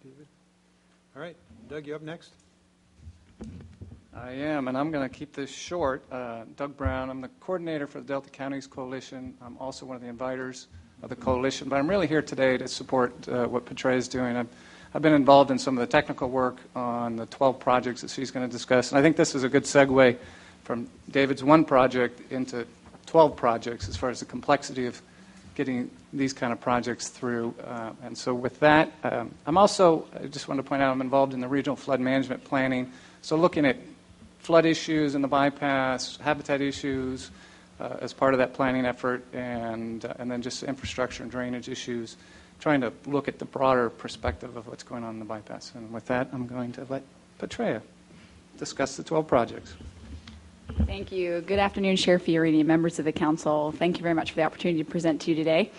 David. All right, Doug, you up next? I am, and I'm going to keep this short. Doug Brown, I'm the coordinator for the Delta Counties Coalition. I'm also one of the inviters of the coalition, but I'm really here today to support what Petrea is doing. I've been involved in some of the technical work on the 12 projects that she's going to discuss, and I think this is a good segue from David's one project into 12 projects as far as the complexity of getting these kind of projects through. And so with that, I just want to point out I'm involved in the regional flood management planning, so looking at flood issues in the bypass, habitat issues as part of that planning effort, and then just infrastructure and drainage issues, trying to look at the broader perspective of what's going on in the bypass. And with that, I'm going to let Petrea discuss the 12 projects. Thank you. Good afternoon, Chair Fiorini, members of the council. Thank you very much for the opportunity to present to you today.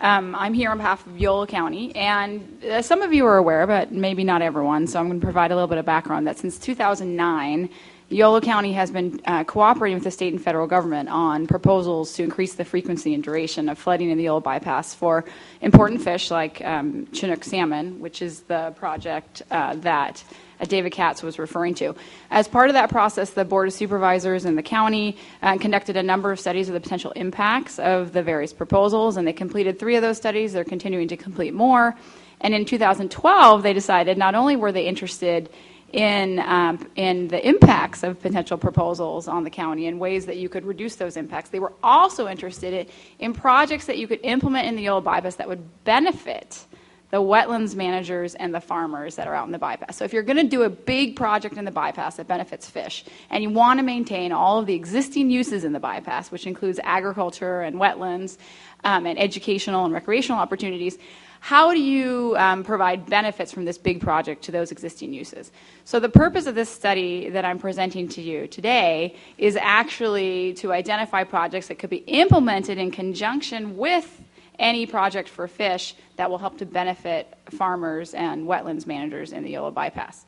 I'm here on behalf of Yolo County, and some of you are aware, but maybe not everyone, so I'm going to provide a little bit of background that since 2009, Yolo County has been cooperating with the state and federal government on proposals to increase the frequency and duration of flooding in the Yolo bypass for important fish like Chinook salmon, which is the project that David Katz was referring to. As part of that process, the Board of Supervisors in the county conducted a number of studies of the potential impacts of the various proposals, and they completed 3 of those studies. They're continuing to complete more. And in 2012, they decided not only were they interested in the impacts of potential proposals on the county and ways that you could reduce those impacts, they were also interested in projects that you could implement in the Yolo bypass that would benefit the wetlands managers and the farmers that are out in the bypass. So if you're going to do a big project in the bypass that benefits fish, and you want to maintain all of the existing uses in the bypass, which includes agriculture and wetlands and educational and recreational opportunities, how do you provide benefits from this big project to those existing uses? So the purpose of this study that I'm presenting to you today is actually to identify projects that could be implemented in conjunction with any project for fish that will help to benefit farmers and wetlands managers in the Yolo bypass.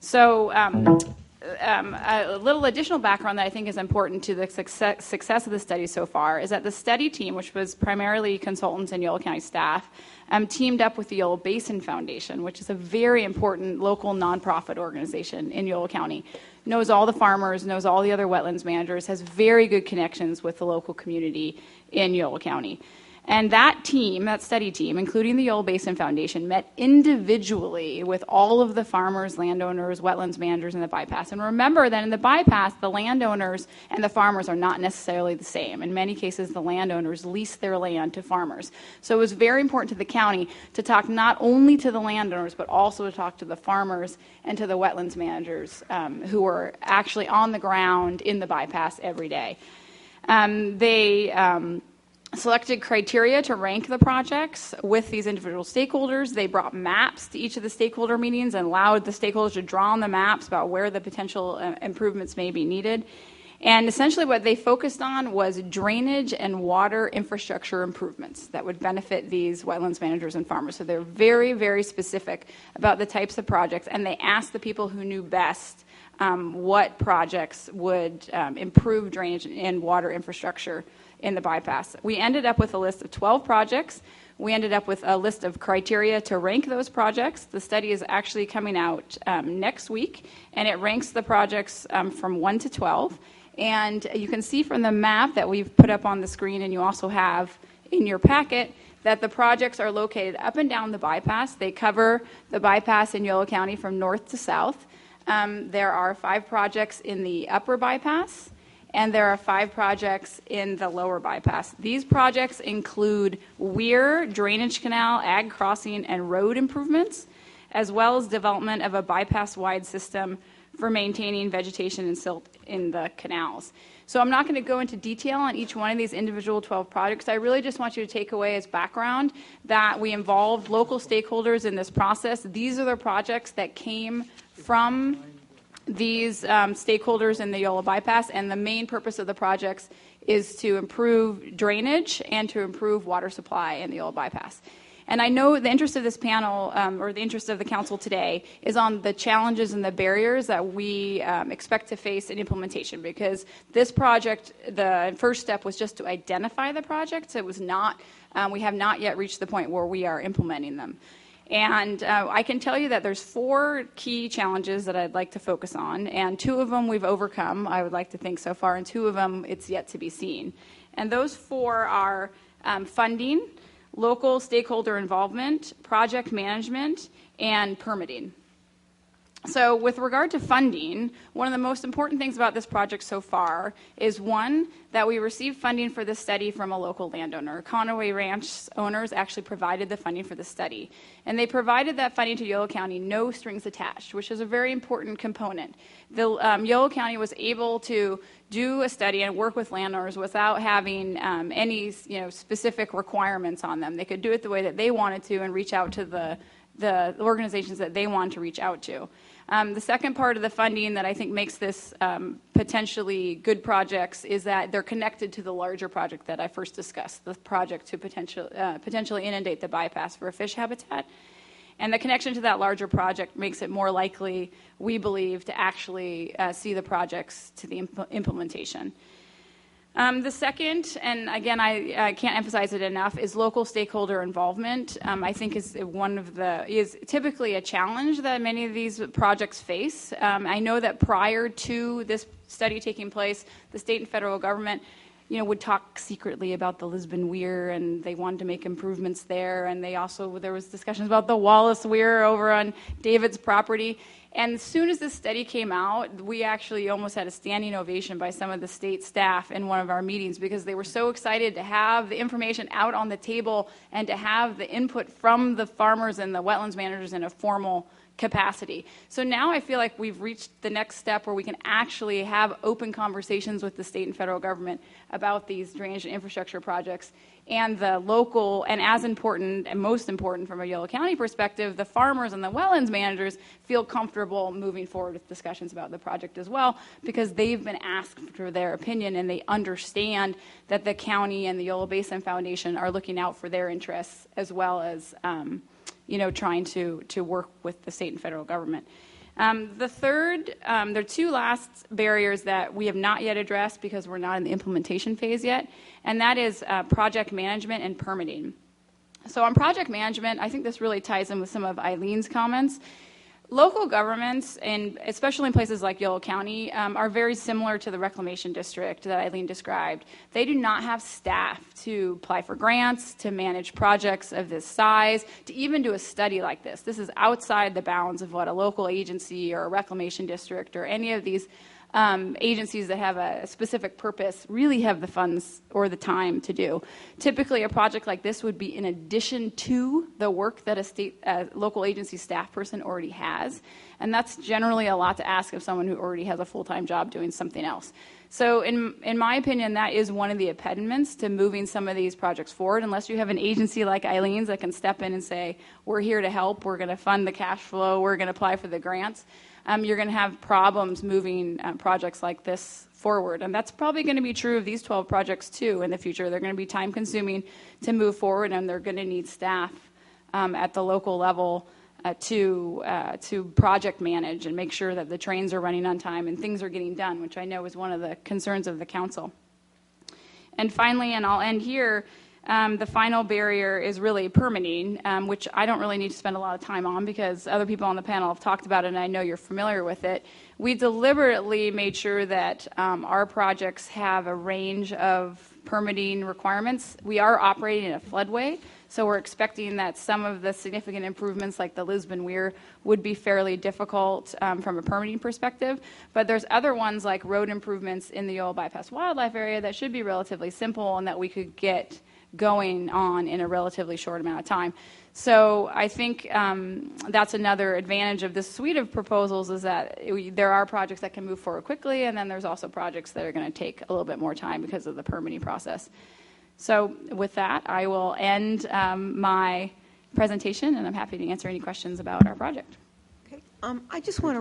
So a little additional background that I think is important to the success of the study so far is that the study team, which was primarily consultants and Yolo County staff, teamed up with the Yolo Basin Foundation, which is a very important local nonprofit organization in Yolo County, knows all the farmers, knows all the other wetlands managers, has very good connections with the local community in Yolo County. And that team, that study team, including the Yolo Basin Foundation, met individually with all of the farmers, landowners, wetlands managers in the bypass. And remember that in the bypass, the landowners and the farmers are not necessarily the same. In many cases, the landowners lease their land to farmers. So it was very important to the county to talk not only to the landowners, but also to talk to the farmers and to the wetlands managers who were actually on the ground in the bypass every day. They selected criteria to rank the projects with these individual stakeholders. They brought maps to each of the stakeholder meetings and allowed the stakeholders to draw on the maps about where the potential improvements may be needed. And essentially what they focused on was drainage and water infrastructure improvements that would benefit these wetlands managers and farmers. So they're very, very specific about the types of projects, and they asked the people who knew best what projects would improve drainage and water infrastructure in the bypass. We ended up with a list of 12 projects. We ended up with a list of criteria to rank those projects. The study is actually coming out next week, and it ranks the projects from 1 to 12. And you can see from the map that we've put up on the screen, and you also have in your packet, that the projects are located up and down the bypass. They cover the bypass in Yolo County from north to south. There are 5 projects in the upper bypass, and there are 5 projects in the lower bypass. These projects include weir, drainage canal, ag crossing, and road improvements, as well as development of a bypass-wide system for maintaining vegetation and silt in the canals. So I'm not going to go into detail on each one of these individual 12 projects. I really just want you to take away as background that we involved local stakeholders in this process. These are the projects that came from these stakeholders in the Yolo bypass, and the main purpose of the projects is to improve drainage and to improve water supply in the Yolo bypass. And I know the interest of this panel, or the interest of the council today, is on the challenges and the barriers that we expect to face in implementation, because this project, the first step was just to identify the projects. It was not, we have not yet reached the point where we are implementing them. And I can tell you that there's 4 key challenges that I'd like to focus on, and 2 of them we've overcome, I would like to think so far, and 2 of them it's yet to be seen. And those 4 are funding, local stakeholder involvement, project management, and permitting. So with regard to funding, one of the most important things about this project so far is, one, that we received funding for this study from a local landowner. Conaway Ranch owners actually provided the funding for the study. And they provided that funding to Yolo County, no strings attached, which is a very important component. Yolo County was able to do a study and work with landowners without having any specific requirements on them. They could do it the way that they wanted to and reach out to the organizations that they want to reach out to. The second part of the funding that I think makes this potentially good projects is that they're connected to the larger project that I first discussed, the project to potentially inundate the bypass for a fish habitat. And the connection to that larger project makes it more likely, we believe, to actually see the projects to the implementation. The second, and again, I can't emphasize it enough, is local stakeholder involvement. I think is typically a challenge that many of these projects face. I know that prior to this study taking place, the state and federal government, would talk secretly about the Lisbon Weir, and they wanted to make improvements there. And there was discussions about the Wallace Weir over on David's property. And as soon as this study came out, we actually almost had a standing ovation by some of the state staff in one of our meetings, because they were so excited to have the information out on the table and to have the input from the farmers and the wetlands managers in a formal capacity. So now I feel like we've reached the next step where we can actually have open conversations with the state and federal government about these drainage and infrastructure projects, and the local, and as important and most important from a Yolo County perspective, the farmers and the wetlands managers feel comfortable moving forward with discussions about the project as well, because they've been asked for their opinion and they understand that the county and the Yolo Basin Foundation are looking out for their interests, as well as trying to work with the state and federal government. The third, there are 2 last barriers that we have not yet addressed because we're not in the implementation phase yet, and that is project management and permitting. So on project management, I think this really ties in with some of Eileen's comments. Local governments, and especially in places like Yolo County, are very similar to the reclamation district that Eileen described. They do not have staff to apply for grants, to manage projects of this size, to even do a study like this. This is outside the bounds of what a local agency or a reclamation district or any of these agencies that have a specific purpose really have the funds or the time to do. Typically, a project like this would be in addition to the work that a local agency staff person already has, and that's generally a lot to ask of someone who already has a full-time job doing something else. So in my opinion, that is one of the impediments to moving some of these projects forward, unless you have an agency like Eileen's that can step in and say, we're here to help, we're going to fund the cash flow, we're going to apply for the grants. You're going to have problems moving projects like this forward. And that's probably going to be true of these 12 projects, too, in the future. They're going to be time-consuming to move forward, and they're going to need staff at the local level to project manage and make sure that the trains are running on time and things are getting done, which I know is one of the concerns of the council. And finally, and I'll end here, the final barrier is really permitting, which I don't really need to spend a lot of time on because other people on the panel have talked about it and I know you're familiar with it. We deliberately made sure that our projects have a range of permitting requirements. We are operating in a floodway, so we're expecting that some of the significant improvements like the Lisbon Weir would be fairly difficult from a permitting perspective, but there's other ones like road improvements in the Yolo Bypass Wildlife Area that should be relatively simple and that we could get going on in a relatively short amount of time. So I think that's another advantage of this suite of proposals is that there are projects that can move forward quickly, and then there's also projects that are going to take a little bit more time because of the permitting process. So with that, I will end my presentation, and I'm happy to answer any questions about our project. Okay. I just want to